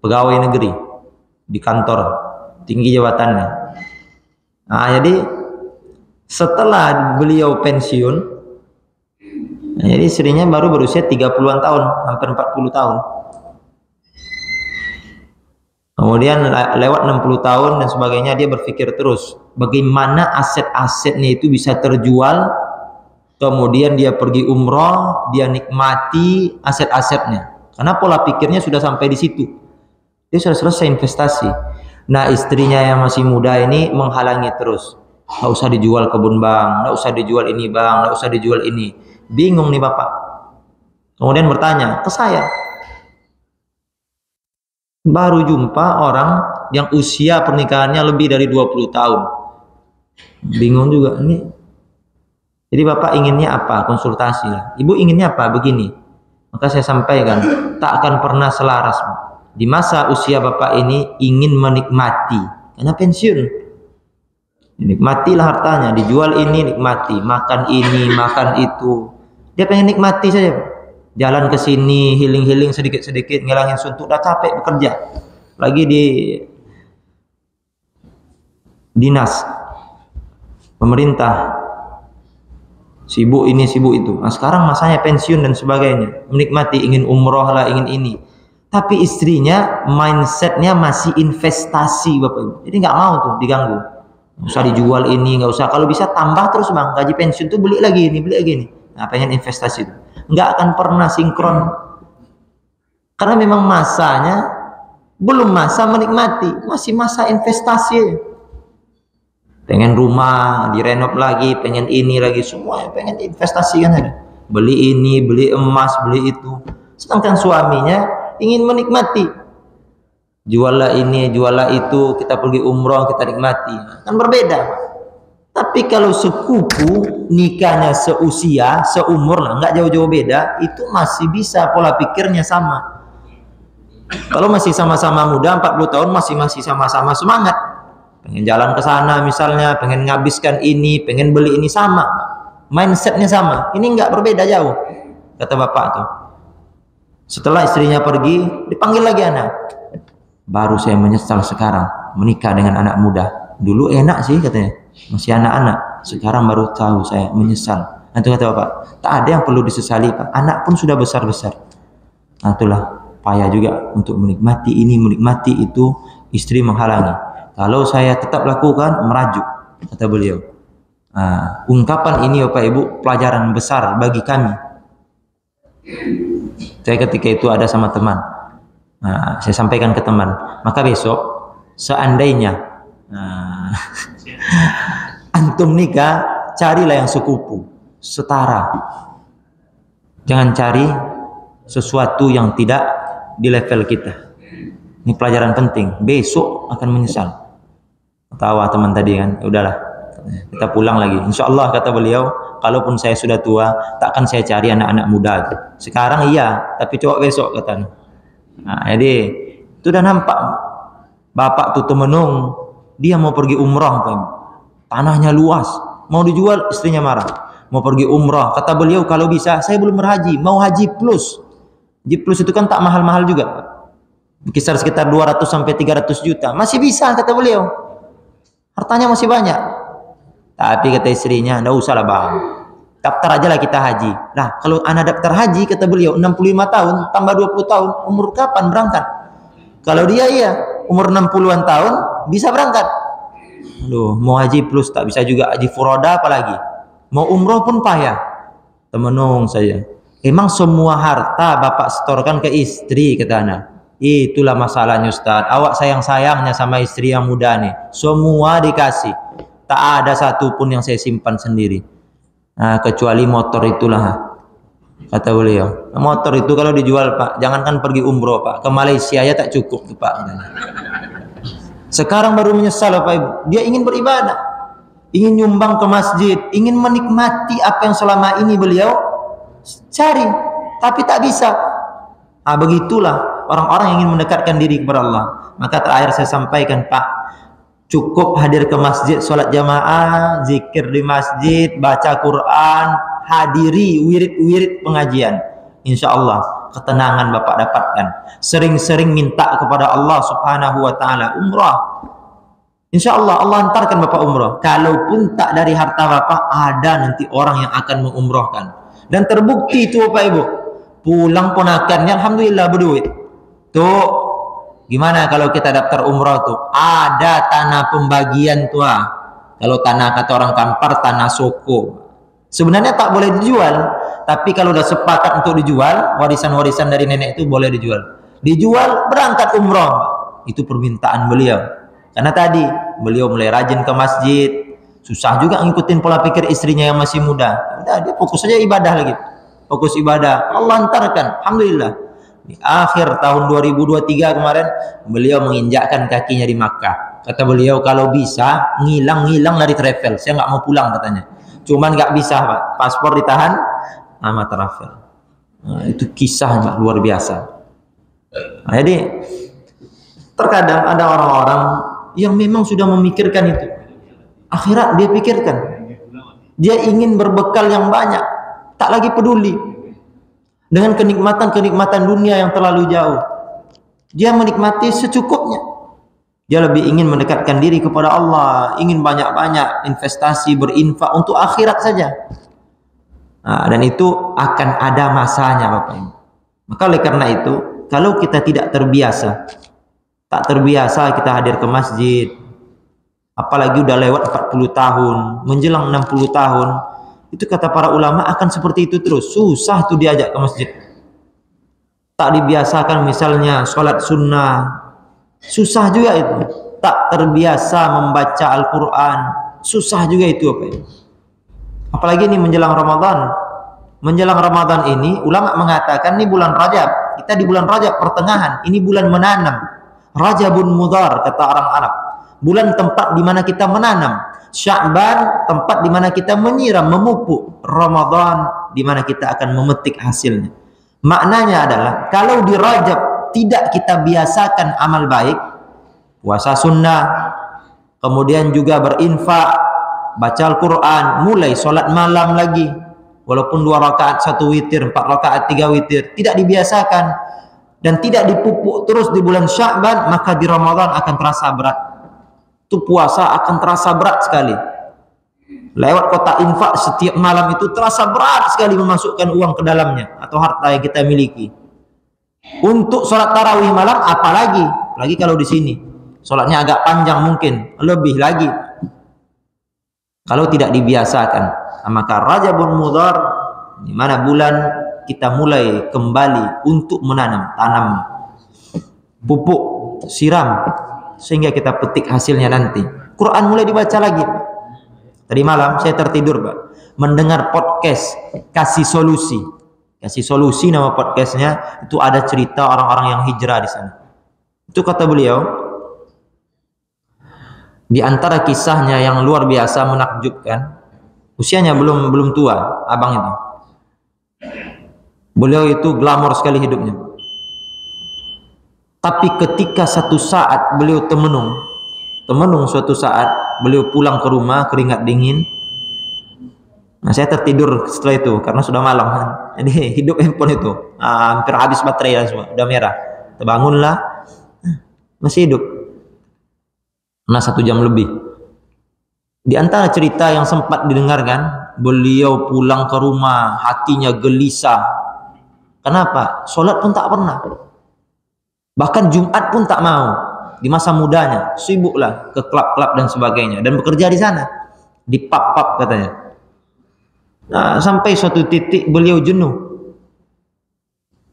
Pegawai negeri di kantor, tinggi jabatannya. Nah, jadi setelah beliau pensiun, nah, jadi istrinya baru berusia 30-an tahun, hampir 40 tahun. Kemudian lewat 60 tahun dan sebagainya, dia berpikir terus bagaimana aset-asetnya itu bisa terjual. Kemudian dia pergi umroh, dia nikmati aset-asetnya. Karena pola pikirnya sudah sampai di situ. Dia sudah selesai investasi. Nah, istrinya yang masih muda ini menghalangi terus. Nggak usah dijual kebun bang, nggak usah dijual ini bang, nggak usah dijual ini. Bingung nih bapak. Kemudian bertanya ke saya. Baru jumpa orang yang usia pernikahannya lebih dari 20 tahun. Bingung juga ini. Jadi bapak inginnya apa? Konsultasi lah. Ibu inginnya apa? Begini. Maka saya sampaikan, tak akan pernah selaras. Di masa usia bapak ini ingin menikmati. Karena pensiun. Nikmatilah hartanya. Dijual ini, nikmati. Makan ini, makan itu. Dia pengen nikmati saja. Jalan ke sini, healing-healing sedikit-sedikit, ngilangin suntuk, udah capek bekerja. Lagi di dinas, pemerintah, sibuk ini, sibuk itu. Nah, sekarang masanya pensiun dan sebagainya. Menikmati, ingin umroh lah, ingin ini. Tapi istrinya, mindsetnya masih investasi Bapak Ibu. Jadi nggak mau tuh diganggu. Nggak usah dijual ini, nggak usah. Kalau bisa tambah terus bang, gaji pensiun tuh beli lagi ini, beli lagi ini. Nah, pengen investasi itu. Nggak akan pernah sinkron karena memang masanya belum masa menikmati, masih masa investasi. Pengen rumah direnov lagi, pengen ini lagi, semuanya pengen investasikan aja, beli ini, beli emas, beli itu. Sedangkan suaminya ingin menikmati, jualah ini, jualah itu, kita pergi umroh, kita nikmati. Kan berbeda. Tapi kalau sekupu nikahnya seusia, seumur lah, nggak jauh-jauh beda, itu masih bisa pola pikirnya sama. Kalau masih sama-sama muda, 40 tahun masih sama-sama semangat. Pengen jalan ke sana misalnya, pengen ngabiskan ini, pengen beli ini, sama. Mindsetnya sama. Ini nggak berbeda jauh, kata bapak tuh. Setelah istrinya pergi, dipanggil lagi anak. Baru saya menyesal sekarang menikah dengan anak muda. Dulu enak sih katanya. Masih anak-anak, sekarang baru tahu saya menyesal. Nah, itu kata bapak, tak ada yang perlu disesali pak, anak pun sudah besar-besar. Nah, itulah payah juga untuk menikmati ini, menikmati itu, istri menghalangi. Kalau saya tetap lakukan, merajuk, kata beliau. Nah, ungkapan ini bapak ibu pelajaran besar bagi kami. Saya ketika itu ada sama teman. Nah, saya sampaikan ke teman, maka besok seandainya antum nikah, carilah yang sekupu, setara. Jangan cari sesuatu yang tidak di level kita. Ini pelajaran penting. Besok akan menyesal. Tawa teman tadi kan, ya udahlah, kita pulang lagi. Insya Allah kata beliau, kalaupun saya sudah tua, takkan saya cari anak-anak muda. Sekarang iya, tapi coba besok katanya. Nah, jadi itu udah nampak. Bapak tuh temenung, dia mau pergi umrah, tanahnya luas, mau dijual, istrinya marah. Mau pergi umrah, kata beliau kalau bisa, saya belum berhaji, mau haji plus. Haji plus itu kan tak mahal-mahal juga, berkisar sekitar 200 sampai 300 juta, masih bisa kata beliau. Hartanya masih banyak. Tapi kata istrinya, enggak usah lah bang, daftar aja lah kita haji. Nah, kalau anak daftar haji, kata beliau, 65 tahun, tambah 20 tahun, umur kapan berangkat? Kalau dia iya, umur 60-an tahun, bisa berangkat. Aduh, mau haji plus tak bisa juga, haji furoda apalagi. Mau umroh pun payah. Temenung saya. Emang semua harta bapak setorkan ke istri, kata anak. Itulah masalahnya Ustaz. Awak sayang-sayangnya sama istri yang muda nih. Semua dikasih. Tak ada satupun yang saya simpan sendiri. Nah, kecuali motor itulah. Kata beliau. Motor itu kalau dijual Pak, jangankan pergi umroh Pak. Ke Malaysia ya tak cukup tuh Pak. Sekarang baru menyesal Bapak Ibu. Dia ingin beribadah. Ingin nyumbang ke masjid. Ingin menikmati apa yang selama ini beliau cari. Tapi tak bisa. Nah, begitulah orang-orang yang ingin mendekatkan diri kepada Allah. Maka terakhir saya sampaikan Pak, cukup hadir ke masjid, sholat jamaah, zikir di masjid, baca Quran, hadiri wirid-wirid pengajian. Insya Allah ketenangan Bapak dapatkan. Sering-sering minta kepada Allah Subhanahu wa Ta'ala umrah. Insya Allah Allah antarkan Bapak umrah. Kalaupun tak dari harta Bapak, ada nanti orang yang akan mengumrahkan. Dan terbukti itu Bapak Ibu. Pulang ponakannya alhamdulillah berduit. Tuh, gimana kalau kita daftar umrah tuh? Ada tanah pembagian tuh. Kalau tanah kata orang Kampar, tanah soko. Sebenarnya tak boleh dijual, tapi kalau udah sepakat untuk dijual, warisan-warisan dari nenek itu boleh dijual. Dijual, berangkat umrah. Itu permintaan beliau. Karena tadi beliau mulai rajin ke masjid, susah juga ngikutin pola pikir istrinya yang masih muda. Udah, dia fokus saja ibadah lagi. Fokus ibadah. Allah antarkan. Alhamdulillah. Di akhir tahun 2023 kemarin, beliau menginjakkan kakinya di Makkah. Kata beliau, kalau bisa, ngilang-ngilang dari travel. Saya nggak mau pulang katanya. Cuman nggak bisa Pak. Paspor ditahan sama travel. Nah, itu kisah Pak, luar biasa. Nah, jadi, terkadang ada orang-orang yang memang sudah memikirkan itu. Akhirat dia pikirkan. Dia ingin berbekal yang banyak. Tak lagi peduli dengan kenikmatan-kenikmatan dunia yang terlalu jauh. Dia menikmati secukupnya. Dia lebih ingin mendekatkan diri kepada Allah, ingin banyak-banyak investasi, berinfak untuk akhirat saja. Nah, dan itu akan ada masanya Bapak Ibu. Maka oleh karena itu, kalau kita tidak terbiasa, tak terbiasa kita hadir ke masjid, apalagi udah lewat 40 tahun, menjelang 60 tahun, itu kata para ulama akan seperti itu terus. Susah tuh diajak ke masjid. Tak dibiasakan misalnya sholat sunnah, susah juga itu. Tak terbiasa membaca Al-Quran, susah juga itu apa ya? Apalagi ini menjelang Ramadan. Menjelang Ramadan ini ulama mengatakan ini bulan Rajab. Kita di bulan Rajab pertengahan, ini bulan menanam. Rajabun mudhar kata orang Arab. Bulan tempat di mana kita menanam. Sya'ban tempat di mana kita menyiram, memupuk. Ramadan di mana kita akan memetik hasilnya. Maknanya adalah kalau di Rajab tidak kita biasakan amal baik, puasa sunnah, kemudian juga berinfak, baca Al-Quran, mulai sholat malam lagi, walaupun 2 rakaat 1 witir, 4 rakaat 3 witir, tidak dibiasakan dan tidak dipupuk terus di bulan Sya'ban, maka di Ramadan akan terasa berat. Itu puasa akan terasa berat sekali. Lewat kotak infak setiap malam itu terasa berat sekali memasukkan uang ke dalamnya atau harta yang kita miliki. Untuk sholat tarawih malam apalagi, lagi kalau di sini sholatnya agak panjang mungkin lebih lagi. Kalau tidak dibiasakan, maka Rajabun Mudhar di mana bulan kita mulai kembali untuk menanam, tanam, pupuk, siram sehingga kita petik hasilnya nanti. Quran mulai dibaca lagi. Tadi malam saya tertidur Pak, mendengar podcast Kasih Solusi. Kasih Solusi nama podcastnya, itu ada cerita orang-orang yang hijrah di sana. Itu kata beliau, di antara kisahnya yang luar biasa menakjubkan, usianya belum tua, abang itu. Beliau itu glamor sekali hidupnya. Tapi ketika satu saat beliau temenung suatu saat beliau pulang ke rumah keringat dingin. Nah, saya tertidur setelah itu karena sudah malam kan. Jadi hidup handphone itu hampir habis baterai lah semua, udah merah. Terbangunlah, masih hidup. Nah, 1 jam lebih. Di antara cerita yang sempat didengarkan, beliau pulang ke rumah hatinya gelisah. Kenapa? Sholat pun tak pernah. Bahkan Jumat pun tak mau. Di masa mudanya sibuklah ke klub-klub dan sebagainya dan bekerja di sana, di pub-pub katanya. Nah, sampai suatu titik beliau jenuh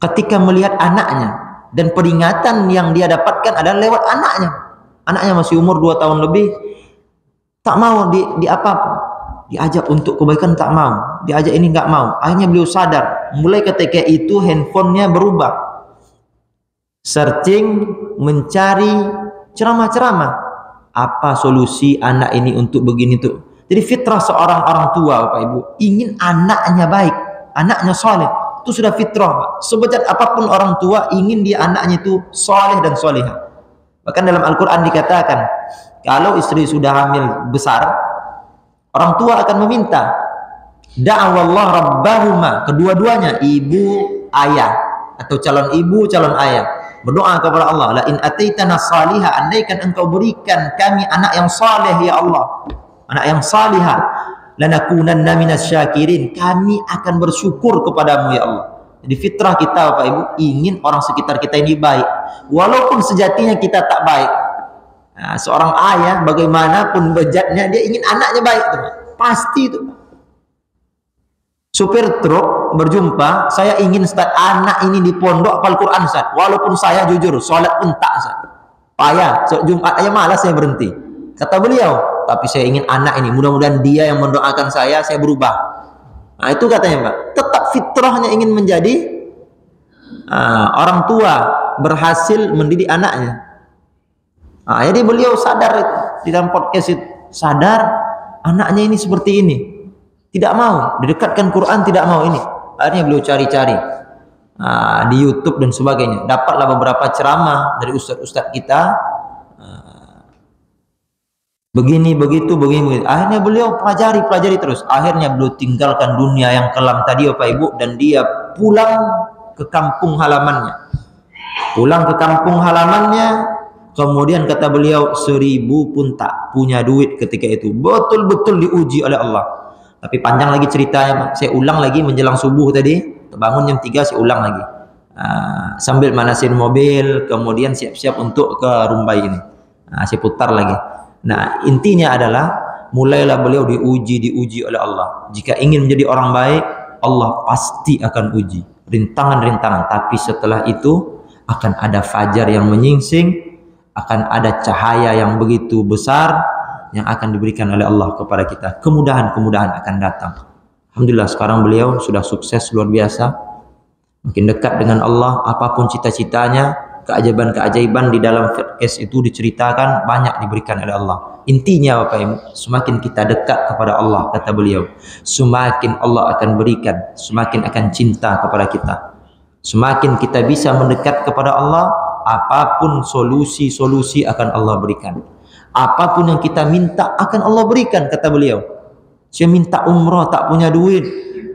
ketika melihat anaknya, dan peringatan yang dia dapatkan adalah lewat anaknya. Anaknya masih umur 2 tahun lebih, tak mau di apa, diajak untuk kebaikan tak mau, diajak ini nggak mau. Akhirnya beliau sadar. Mulai ketika itu handphonenya berubah, searching, mencari ceramah-ceramah, apa solusi anak ini untuk begini tuh. Jadi fitrah seorang orang tua, Bapak Ibu, ingin anaknya baik, anaknya soleh. Itu sudah fitrah, Pak. Sebejat apapun orang tua, ingin dia anaknya itu soleh dan solehah. Bahkan dalam Al-Quran dikatakan, kalau istri sudah hamil besar, orang tua akan meminta da'awallah rabbahuma, kedua-duanya, ibu, ayah, atau calon ibu, calon ayah, berdoa kepada Allah, la in ataitana salihah, andaikan engkau berikan kami anak yang saleh ya Allah, anak yang salihah, lanakunanna minas syakirin, kami akan bersyukur kepadamu ya Allah. Jadi fitrah kita, Bapak Ibu, ingin orang sekitar kita ini baik, walaupun sejatinya kita tak baik. Nah, seorang ayah bagaimanapun bejatnya, dia ingin anaknya baik tuh, pasti itu. Supir truk berjumpa, saya ingin Ustaz, anak ini di pondok hafal Quran Ustaz, walaupun saya jujur salat pun tak Ustaz, payah Jumat aja malas saya berhenti. Kata beliau, tapi saya ingin anak ini, mudah-mudahan dia yang mendoakan saya berubah. Nah itu katanya Pak, tetap fitrahnya ingin menjadi orang tua, berhasil mendidik anaknya. Nah, jadi beliau sadar di dalam podcast itu, sadar anaknya ini seperti ini, tidak mau didekatkan Quran, tidak mau ini. Akhirnya beliau cari-cari di YouTube dan sebagainya, dapatlah beberapa ceramah dari ustadz-ustadz kita, begini begitu begini. Akhirnya beliau pelajari terus. Akhirnya beliau tinggalkan dunia yang kelam tadi, Bapak Ibu, dan dia pulang ke kampung halamannya. Kemudian kata beliau, 1000 pun tak punya duit ketika itu. Betul-betul diuji oleh Allah. Tapi panjang lagi ceritanya, Pak. Saya ulang lagi menjelang subuh tadi, bangun jam 3, saya ulang lagi. Sambil manasin mobil, kemudian siap-siap untuk ke Rumbai ini. Saya putar lagi. Nah, intinya adalah mulailah beliau diuji oleh Allah. Jika ingin menjadi orang baik, Allah pasti akan uji rintangan-rintangan, tapi setelah itu akan ada fajar yang menyingsing, akan ada cahaya yang begitu besar yang akan diberikan oleh Allah kepada kita. Kemudahan-kemudahan akan datang. Alhamdulillah sekarang beliau sudah sukses luar biasa, makin dekat dengan Allah. Apapun cita-citanya, keajaiban-keajaiban di dalam podcast itu diceritakan, banyak diberikan oleh Allah. Intinya Bapak Ibu, semakin kita dekat kepada Allah, kata beliau, semakin Allah akan berikan, semakin akan cinta kepada kita. Semakin kita bisa mendekat kepada Allah, apapun solusi akan Allah berikan. Apapun yang kita minta akan Allah berikan, kata beliau. Saya minta umrah tak punya duit,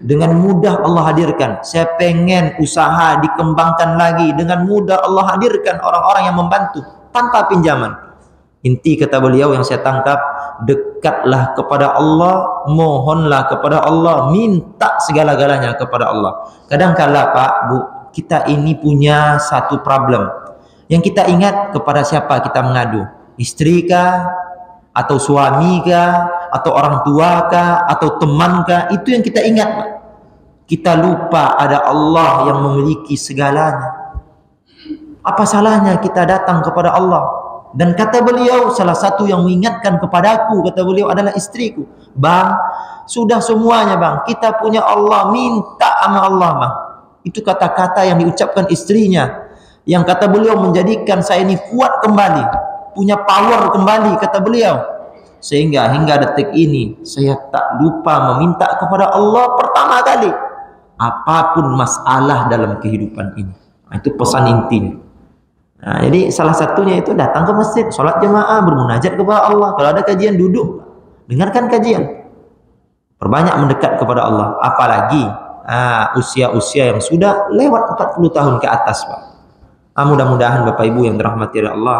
dengan mudah Allah hadirkan. Saya pengen usaha dikembangkan lagi, dengan mudah Allah hadirkan orang-orang yang membantu tanpa pinjaman. Inti kata beliau yang saya tangkap, dekatlah kepada Allah, mohonlah kepada Allah, minta segala-galanya kepada Allah. Kadang-kala Pak, Bu, kita ini punya satu problem. Yang kita ingat kepada siapa kita mengadu? Istri kah? Atau suami kah? Atau orang tua kah? Atau teman kah? Itu yang kita ingat, Pak. Kita lupa ada Allah yang memiliki segalanya. Apa salahnya kita datang kepada Allah? Dan kata beliau, salah satu yang mengingatkan kepadaku, kata beliau, adalah istriku. Bang, sudah semuanya bang, kita punya Allah, minta sama Allah bang. Itu kata-kata yang diucapkan istrinya, yang kata beliau menjadikan saya ini kuat kembali, punya power kembali, kata beliau. Sehingga hingga detik ini saya tak lupa meminta kepada Allah pertama kali, apapun masalah dalam kehidupan ini. Itu pesan intinya. Nah, jadi salah satunya itu datang ke masjid, sholat jemaah, bermunajat kepada Allah. Kalau ada kajian, duduk, dengarkan kajian, perbanyak mendekat kepada Allah. Apalagi usia-usia yang sudah lewat 40 tahun ke atas, Pak. Mudah-mudahan Bapak Ibu yang dirahmati oleh Allah,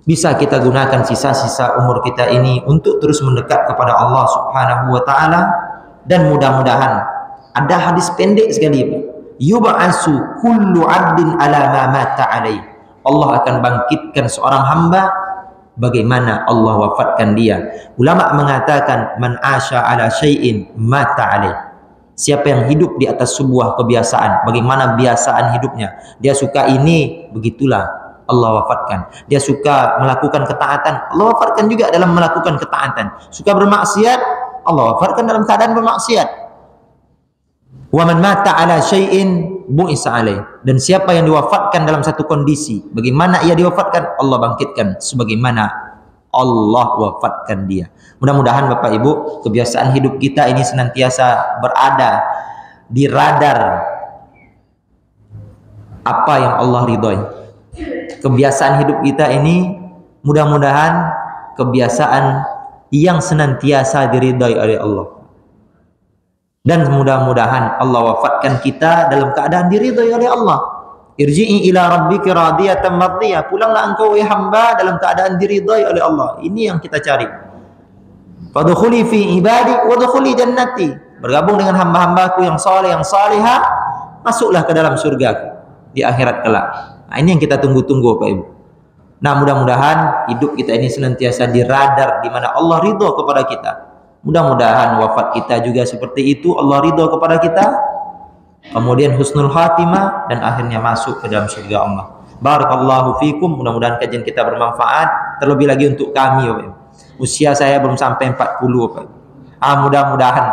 bisa kita gunakan sisa-sisa umur kita ini untuk terus mendekat kepada Allah Subhanahu wa ta'ala. Dan mudah-mudahan, ada hadis pendek sekali, Pak, yub'asu kullu 'abdin ala ma mata alaih. Allah akan bangkitkan seorang hamba bagaimana Allah wafatkan dia. Ulama mengatakan man asya ala syai'in mata alaih. Siapa yang hidup di atas sebuah kebiasaan, bagaimana kebiasaan hidupnya, dia suka ini, begitulah Allah wafatkan. Dia suka melakukan ketaatan, Allah wafatkan juga dalam melakukan ketaatan. Suka bermaksiat, Allah wafatkan dalam keadaan bermaksiat. Wa man mata ala syai'in bu'isa alaih. Dan siapa yang diwafatkan dalam satu kondisi, bagaimana ia diwafatkan, Allah bangkitkan sebagaimana Allah wafatkan dia. Mudah-mudahan Bapak Ibu, kebiasaan hidup kita ini senantiasa berada di radar apa yang Allah ridhoi. Kebiasaan hidup kita ini mudah-mudahan kebiasaan yang senantiasa diridhoi oleh Allah. Dan mudah-mudahan Allah wafatkan kita dalam keadaan diridhoi oleh Allah. Irji'i ila rabbika radiyatan mardiyah. Pulanglah engkau wahai hamba dalam keadaan diridhai oleh Allah. Ini yang kita cari. Fadkhuli fi ibadi wadkhuli jannati. Bergabung dengan hamba-hambaku yang saleh, yang salihah, masuklah ke dalam surgaku di akhirat kelak. Nah, ini yang kita tunggu-tunggu Pak Ibu. Nah, mudah-mudahan hidup kita ini senantiasa di radar di mana Allah ridho kepada kita. Mudah-mudahan wafat kita juga seperti itu, Allah ridho kepada kita. Kemudian husnul khatimah dan akhirnya masuk ke dalam surga Allah. Barakallahu fikum. Mudah-mudahan kajian kita bermanfaat. Terlebih lagi untuk kami Bapak Ibu. Usia saya belum sampai 40 Bapak Ibu. Mudah-mudahan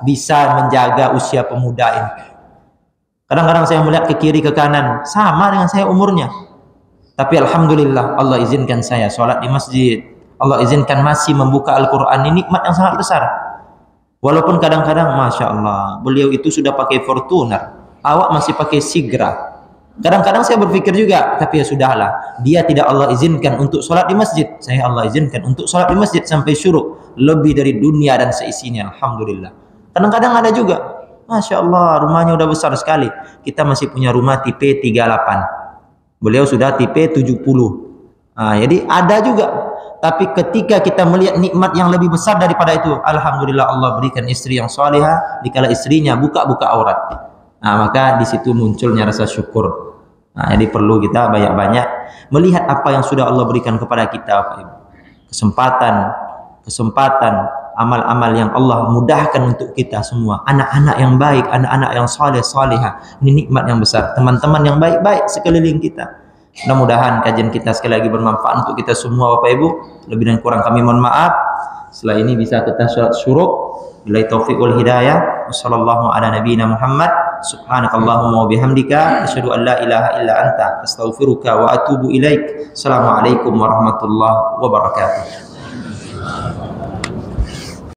bisa menjaga usia pemuda ini. Kadang-kadang saya melihat ke kiri ke kanan sama dengan saya umurnya. Tapi alhamdulillah Allah izinkan saya sholat di masjid. Allah izinkan masih membuka Al-Quran. Ini nikmat yang sangat besar. Walaupun kadang-kadang Masya Allah beliau itu sudah pakai Fortuner, awak masih pakai Sigra. Kadang-kadang saya berpikir juga, tapi ya sudahlah, dia tidak Allah izinkan untuk sholat di masjid, saya Allah izinkan untuk sholat di masjid sampai syuruk, lebih dari dunia dan seisinya. Alhamdulillah. Kadang-kadang ada juga, Masya Allah rumahnya udah besar sekali, kita masih punya rumah tipe 38, beliau sudah tipe 70. Jadi ada juga. Tapi ketika kita melihat nikmat yang lebih besar daripada itu, alhamdulillah Allah berikan istri yang salihah, dikala istrinya buka-buka aurat. Maka di situ munculnya rasa syukur. Jadi perlu kita banyak-banyak melihat apa yang sudah Allah berikan kepada kita, Pak Ibu. Kesempatan, amal-amal yang Allah mudahkan untuk kita semua. Anak-anak yang baik, anak-anak yang saleh, salihah. Ini nikmat yang besar. Teman-teman yang baik-baik sekeliling kita. Mudah-mudahan kajian kita sekali lagi bermanfaat untuk kita semua Bapak Ibu. Lebih dan kurang kami mohon maaf. Setelah ini bisa kita sholat syuruk. Billahi taufiq wal hidayah. Wassallallahu ala nabiyyina Muhammad. Subhanakallahumma wa bihamdika asyhadu an la ilaha illa anta astaghfiruka wa atubu ilaik. Assalamualaikum warahmatullahi wabarakatuh.